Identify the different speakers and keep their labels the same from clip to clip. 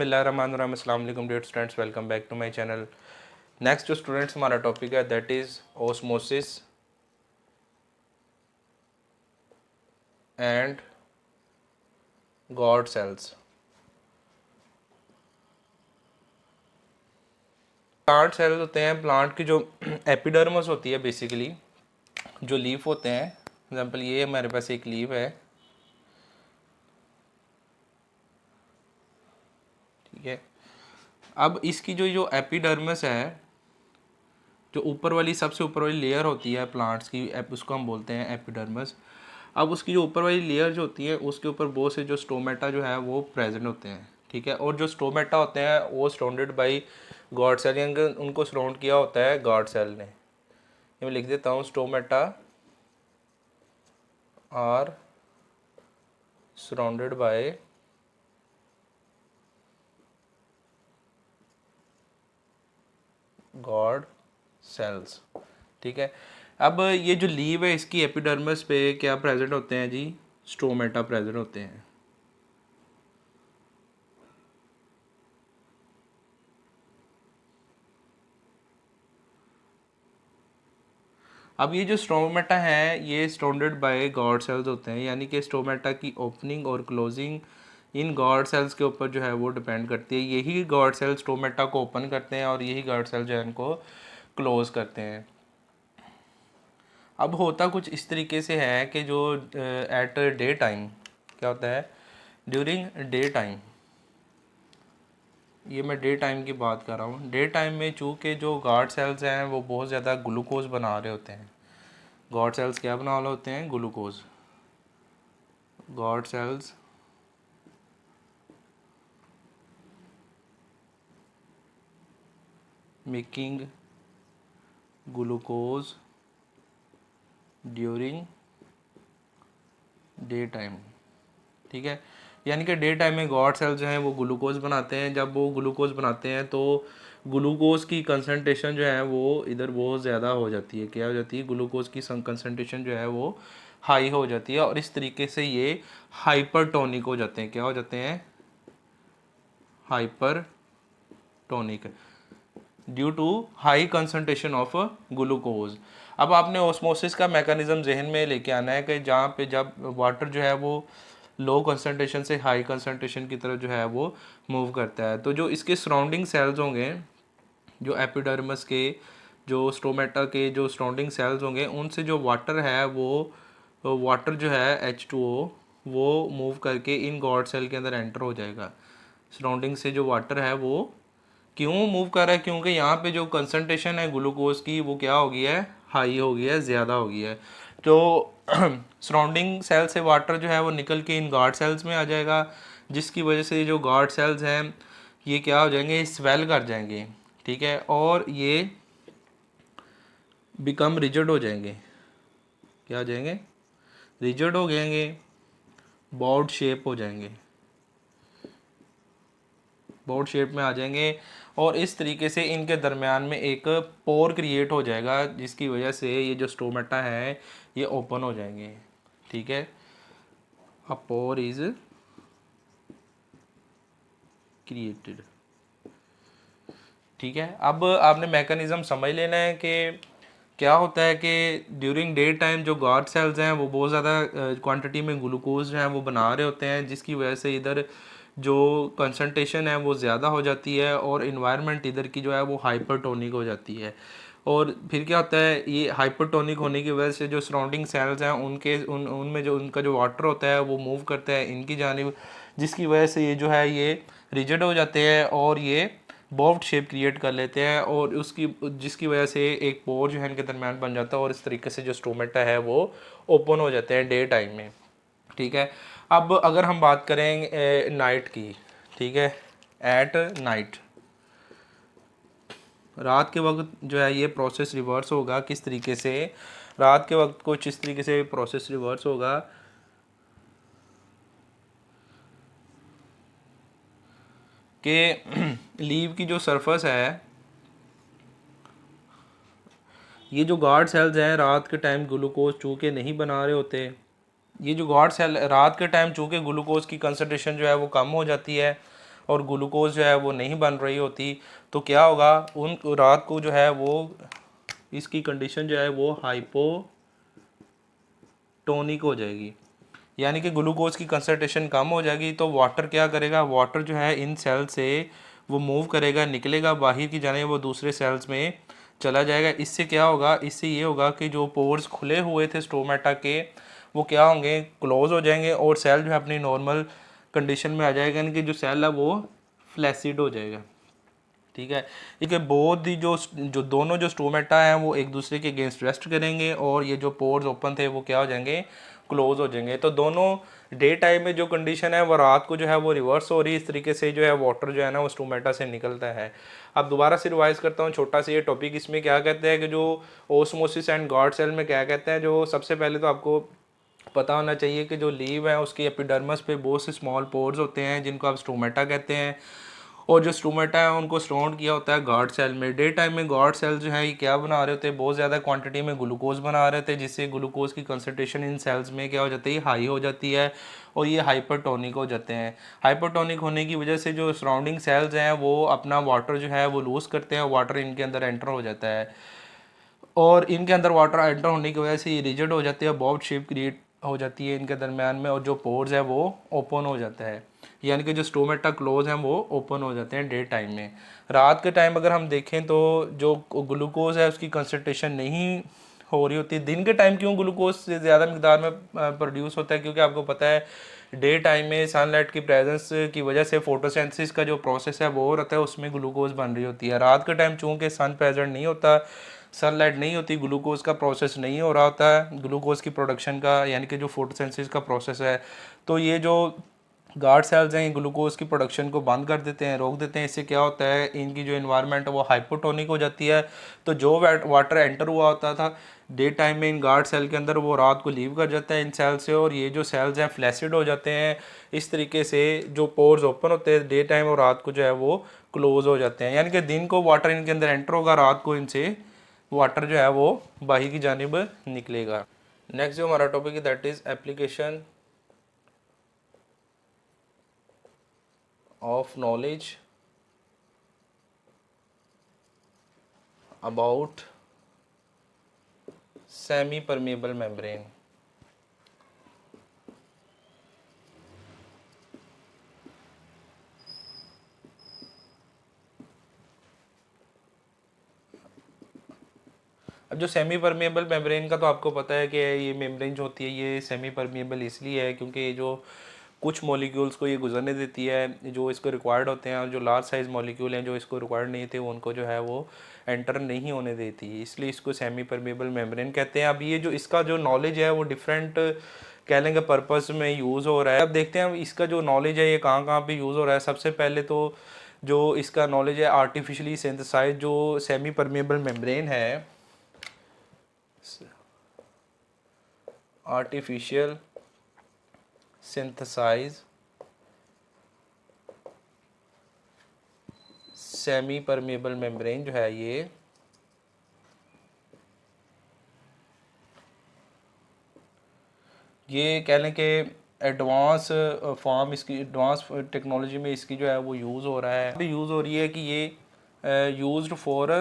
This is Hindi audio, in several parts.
Speaker 1: बिस्मिल्लाहिर्रहमानिर्रहीम, अस्सलाम वालेकुम dear students, welcome back to my channel. Next जो स्टूडेंट्स हमारा टॉपिक है that is osmosis and guard cells. Plant cells होते हैं, प्लांट की जो एपिडर्मिस होती है, बेसिकली जो लीफ होते हैं। एग्जांपल ये हमारे पास एक लीफ है, ठीक है। अब इसकी जो एपिडर्मिस है, जो ऊपर वाली सबसे ऊपर वाली लेयर होती है प्लांट्स की, उसको हम बोलते हैं एपिडर्मिस। अब उसकी जो ऊपर वाली लेयर जो होती है उसके ऊपर बहुत से जो स्टोमेटा जो है वो प्रेजेंट होते हैं, ठीक है। और जो स्टोमेटा होते हैं वो सराउंडेड बाई गॉड सेल, यानी उनको सराउंड किया होता है गॉड सेल ने। ये मैं लिख देता हूँ, stomata are surrounded by guard cells, ठीक है। अब ये जो लीव है इसकी एपिडर्मिस पे क्या प्रेजेंट होते हैं जी? स्टोमेटा प्रेजेंट होते हैं। अब ये जो स्टोमेटा है ये सराउंडेड बाय गॉड सेल्स होते हैं, यानी कि स्टोमेटा की ओपनिंग और क्लोजिंग इन गॉड सेल्स के ऊपर जो है वो डिपेंड करती है। यही गॉड सेल स्टोमेटा को ओपन करते हैं और यही गॉड सेल जो है इनको क्लोज करते हैं। अब होता कुछ इस तरीके से है कि जो एट डे टाइम क्या होता है, ड्यूरिंग डे टाइम, ये मैं डे टाइम की बात कर रहा हूँ। डे टाइम में चूँकि जो गार्ड सेल्स हैं वो बहुत ज़्यादा ग्लूकोज बना रहे होते हैं। गॉड सेल्स क्या बना रहे होते हैं? Glucose. Guard cells making glucose during day time, ठीक है। यानी कि डे टाइम में गॉड सेल्स जो हैं वो ग्लूकोज बनाते हैं। जब वो ग्लूकोज बनाते हैं तो ग्लूकोज की कंसनट्रेशन जो है वो इधर बहुत ज़्यादा हो जाती है। क्या हो जाती है? ग्लूकोज की कंसनट्रेशन जो है वो हाई हो जाती है और इस तरीके से ये हाइपरटोनिक हो जाते हैं। क्या हो जाते हैं? Hypertonic, due to high concentration of glucose. अब आपने ऑस्मोसिस का मैकेनिज्म जहन में लेके आना है कि जहाँ पे जब वाटर जो है वो लो कंसनट्रेशन से हाई कंसनट्रेशन की तरफ जो है वो मूव करता है, तो जो इसके सराउंडिंग सेल्स होंगे, जो एपिडर्मिस के, जो स्टोमेटा के जो सराउंडिंग सेल्स होंगे, उनसे जो वाटर है वो वाटर जो है H2O वो मूव करके इन गॉड सेल के अंदर एंटर हो जाएगा। सराउंडिंग से जो वाटर है वो क्यों मूव कर रहा है? क्योंकि यहाँ पे जो कंसनट्रेशन है ग्लूकोज की वो क्या हो गई है? हाई हो गई है, ज़्यादा हो गई है। तो सराउंडिंग सेल से वाटर जो है वो निकल के इन गार्ड सेल्स में आ जाएगा, जिसकी वजह से जो गार्ड सेल्स हैं ये क्या हो जाएंगे? स्वेल कर जाएंगे, ठीक है। और ये बिकम रिजिड हो जाएंगे। क्या हो जाएंगे? रिजिड हो जाएंगे, बॉड शेप हो जाएंगे, बोर्ड शेप में आ जाएंगे। और इस तरीके से इनके दरमियान में एक पोर क्रिएट हो जाएगा, जिसकी वजह से ये जो स्टोमेटा है ये ओपन हो जाएंगे, ठीक है। अ पोर इज क्रिएटेड, ठीक है। अब आपने मैकेनिज्म समझ लेना है कि क्या होता है कि ड्यूरिंग डे टाइम जो गॉड सेल्स हैं वो बहुत ज़्यादा क्वांटिटी में ग्लूकोज जो है वो बना रहे होते हैं, जिसकी वजह से इधर जो कंसनट्रेशन है वो ज़्यादा हो जाती है और इन्वायरमेंट इधर की जो है वो हाइपरटोनिक हो जाती है। और फिर क्या होता है, ये हाइपरटोनिक होने की वजह से जो सराउंडिंग सेल्स हैं उनमें जो उनका जो वाटर होता है वो मूव करता है इनकी जानिब, जिसकी वजह से ये जो है ये रिजिड हो जाते हैं और ये बॉफ्ट शेप क्रिएट कर लेते हैं, और उसकी जिसकी वजह से एक पोर जो है इनके दरमियान बन जाता है और इस तरीके से जो स्टोमेटा है वो ओपन हो जाते हैं डे टाइम में, ठीक है। अब अगर हम बात करें नाइट की, ठीक है, एट नाइट, रात के वक्त जो है ये प्रोसेस रिवर्स होगा। किस तरीके से? रात के वक्त कुछ इस तरीके से प्रोसेस रिवर्स होगा कि लीव की जो सरफेस है, ये जो गार्ड सेल्स हैं रात के टाइम ग्लूकोज चूँकि नहीं बना रहे होते, ये जो गार्ड सेल रात के टाइम चूँकि ग्लूकोज की कंसनट्रेशन जो है वो कम हो जाती है और ग्लूकोज जो है वो नहीं बन रही होती, तो क्या होगा, उन रात को जो है वो इसकी कंडीशन जो है वो हाइपोटोनिक हो जाएगी, यानी कि ग्लूकोज की कंसनट्रेशन कम हो जाएगी। तो वाटर क्या करेगा, वाटर जो है इन सेल से वो मूव करेगा, निकलेगा बाहर की जाने, वो दूसरे सेल्स में चला जाएगा। इससे क्या होगा, इससे ये होगा कि जो पोर्स खुले हुए थे स्टोमेटा के वो क्या होंगे, क्लोज हो जाएंगे और सेल जो है अपनी नॉर्मल कंडीशन में आ जाएगा, यानी कि जो सेल है वो फ्लैसिड हो जाएगा। ठीक है, ठीक है। बोथ ही जो दोनों जो स्टोमेटा हैं वो एक दूसरे के अगेंस्ट रेस्ट करेंगे और ये जो पोर्स ओपन थे वो क्या हो जाएंगे, क्लोज हो जाएंगे। तो दोनों डे टाइम में जो कंडीशन है वो रात को जो है वो रिवर्स हो रही है। इस तरीके से जो है वाटर जो है ना वो स्टोमेटा से निकलता है। अब दोबारा से रिवाइज करता हूँ छोटा सा ये टॉपिक। इसमें क्या कहते हैं कि जो ओस्मोसिस एंड गार्ड सेल में क्या कहते हैं, जो सबसे पहले तो आपको पता होना चाहिए कि जो लीव है उसकी एपिडर्मिस पे बहुत से स्मॉल पोर्स होते हैं जिनको आप स्टोमेटा कहते हैं, और जो स्टोमेटा है उनको सराउंड किया होता है गार्ड सेल में। डे टाइम में गार्ड सेल जो है ये क्या बना रहे होते हैं, बहुत ज़्यादा क्वांटिटी में ग्लूकोज बना रहे थे, जिससे ग्लूकोज की कंसनट्रेशन इन सेल्स में क्या हो जाती है, हाई हो जाती है और ये हाइपरटोनिक हो जाते हैं। हाइपरटोनिक होने की वजह से जो सराउंडिंग सेल्स हैं वो अपना वाटर जो है वो लूज़ करते हैं, वाटर इनके अंदर एंटर हो जाता है और इनके अंदर वाटर एंटर होने की वजह से ये रिजिड हो जाती है, बॉब शेप क्रिएट हो जाती है इनके दरमियान में, और जो पोर्स है वो ओपन हो जाता है, यानी कि जो स्टोमेटा क्लोज हैं वो ओपन हो जाते हैं डे टाइम में। रात के टाइम अगर हम देखें तो जो ग्लूकोज है उसकी कंसनट्रेशन नहीं हो रही होती। दिन के टाइम क्यों ग्लूकोज से ज़्यादा मकदार में प्रोड्यूस होता है, क्योंकि आपको पता है डे टाइम में सनलाइट की प्रेजेंस की वजह से फोटोसिंथेसिस का जो प्रोसेस है वो हो रहता है, उसमें ग्लूकोज बन रही होती है। रात के टाइम चूँकि सन प्रेजेंट नहीं होता, सनलाइट नहीं होती, ग्लूकोज का प्रोसेस नहीं हो रहा होता है, ग्लूकोज की प्रोडक्शन का यानी कि जो फोटोसिंथेसिस का प्रोसेस है, तो ये जो गार्ड सेल्स हैं ग्लूकोज की प्रोडक्शन को बंद कर देते हैं, रोक देते हैं। इससे क्या होता है, इनकी जो इन्वायरमेंट है वो हाइपोटोनिक हो जाती है। तो जो वाटर एंटर हुआ होता था डे टाइम में इन गार्ड सेल के अंदर वो रात को लीव कर जाता है इन सेल से, और ये जो सेल्स हैं फ्लैसिड हो जाते हैं। इस तरीके से जो पोर्स ओपन होते हैं डे टाइम और रात को जो है वो क्लोज हो जाते हैं, यानी कि दिन को वाटर इनके अंदर एंटर होगा, रात को इनसे वाटर जो है वो बाहर की जानिब निकलेगा। नेक्स्ट जो हमारा टॉपिक है that is application of knowledge about semi permeable membrane। अब जो सेमी परमेबल मेम्ब्रेन का तो आपको पता है कि ये मेम्ब्रेन जो होती है ये सेमी परमेबल इसलिए है क्योंकि ये जो कुछ मॉलिक्यूल्स को ये गुजरने देती है जो इसको रिक्वायर्ड होते हैं, और जो लार्ज साइज मॉलिक्यूल हैं जो इसको रिक्वायर्ड नहीं थे वो उनको जो है वो एंटर नहीं होने देती, इसलिए इसको सेमी परमेबल मेम्ब्रेन कहते हैं। अब ये जो इसका जो नॉलेज है वो डिफरेंट कह लेंगे पर्पस में यूज़ हो रहा है। अब देखते हैं इसका जो नॉलेज है ये कहाँ कहाँ पे यूज़ हो रहा है। सबसे पहले तो जो इसका नॉलेज है आर्टिफिशियली सिंथेसाइज जो सेमी परमेबल मेम्ब्रेन है, artificial synthesise semi permeable membrane जो है ये कह लें कि एडवांस फॉर्म इसकी एडवांस टेक्नोलॉजी में इसकी जो है वो यूज़ हो रहा है, अभी यूज़ हो रही है कि ये used for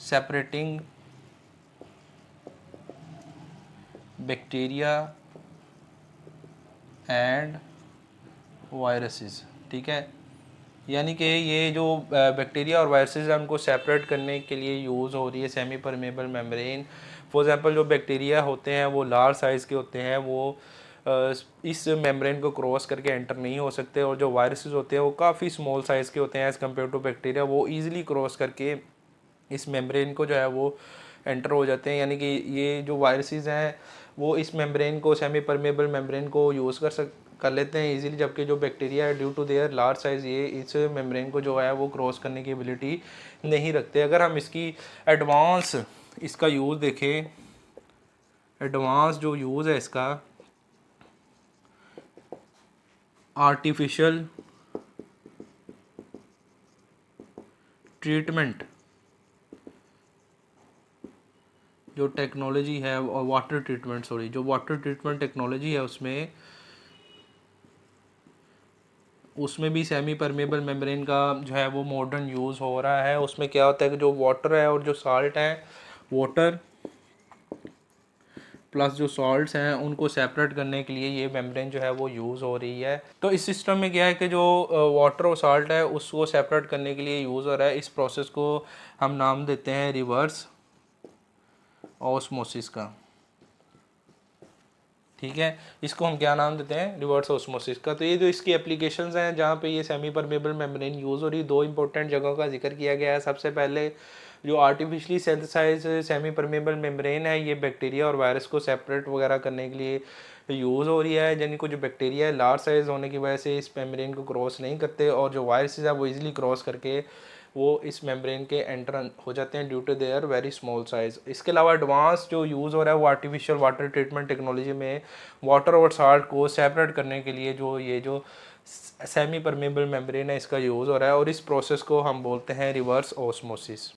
Speaker 1: separating bacteria and viruses. ठीक है, यानी कि ये जो बैक्टीरिया और वायरसेस हैं उनको सेपरेट करने के लिए यूज़ हो रही है semi permeable membrane. For example जो बैक्टीरिया होते हैं वो लार्ज साइज़ के होते हैं, वो इस मेम्ब्रेन को क्रॉस करके एंटर नहीं हो सकते, और जो वायरसेस होते हैं वो काफ़ी स्मॉल साइज़ के होते हैं एज़ कम्पेयर टू बैक्टीरिया, वो ईज़िली क्रॉस करके इस मेम्ब्रेन को जो है वो एंटर हो जाते हैं। यानी कि ये जो वायरसेस हैं वो इस मेम्ब्रेन को सेमी परमेबल मेम्ब्रेन को यूज़ कर लेते हैं इजीली, जबकि जो बैक्टीरिया है due to their large size ये इस मेम्ब्रेन को जो है वो क्रॉस करने की एबिलिटी नहीं रखते। अगर हम इसकी एडवांस इसका यूज़ देखें, एडवांस जो यूज़ है इसका आर्टिफिशियल ट्रीटमेंट जो टेक्नोलॉजी है और वाटर ट्रीटमेंट जो वाटर ट्रीटमेंट टेक्नोलॉजी है उसमें उसमें भी सेमी परमेबल मेम्ब्रेन का जो है वो मॉडर्न यूज़ हो रहा है। उसमें क्या होता है कि जो वाटर है और जो साल्ट है, वाटर प्लस जो सॉल्ट्स हैं उनको सेपरेट करने के लिए ये मेम्ब्रेन जो है वो यूज़ हो रही है। तो इस सिस्टम में क्या है कि जो वाटर और साल्ट है उसको सेपरेट करने के लिए यूज़ हो रहा है। इस प्रोसेस को हम नाम देते हैं रिवर्स ऑस्मोसिस का। ठीक है, इसको हम क्या नाम देते हैं, रिवर्स ऑस्मोसिस का। तो ये जो इसकी एप्लीकेशंस हैं जहाँ पे ये सेमी परमेबल मेम्ब्रेन यूज़ हो रही, दो इंपॉर्टेंट जगहों का जिक्र किया गया है। सबसे पहले जो artificially synthesise semi permeable membrane है, ये बैक्टीरिया और वायरस को सेपरेट वगैरह करने के लिए यूज़ हो रही है। यानी कुछ बैक्टीरिया है लार्ज साइज होने की वजह से इस मेम्ब्रेन को क्रॉस नहीं करते, और जो वायरसेस है वो इजीली क्रॉस करके वो इस मेम्ब्रेन के एंटर हो जाते हैं due to their very small size. इसके अलावा एडवांस जो यूज़ हो रहा है वो आर्टिफिशियल वाटर ट्रीटमेंट टेक्नोलॉजी में वाटर और साल्ट को सेपरेट करने के लिए जो ये जो सेमी परमेबल मेम्ब्रेन है इसका यूज़ हो रहा है, और इस प्रोसेस को हम बोलते हैं रिवर्स ऑस्मोसिस।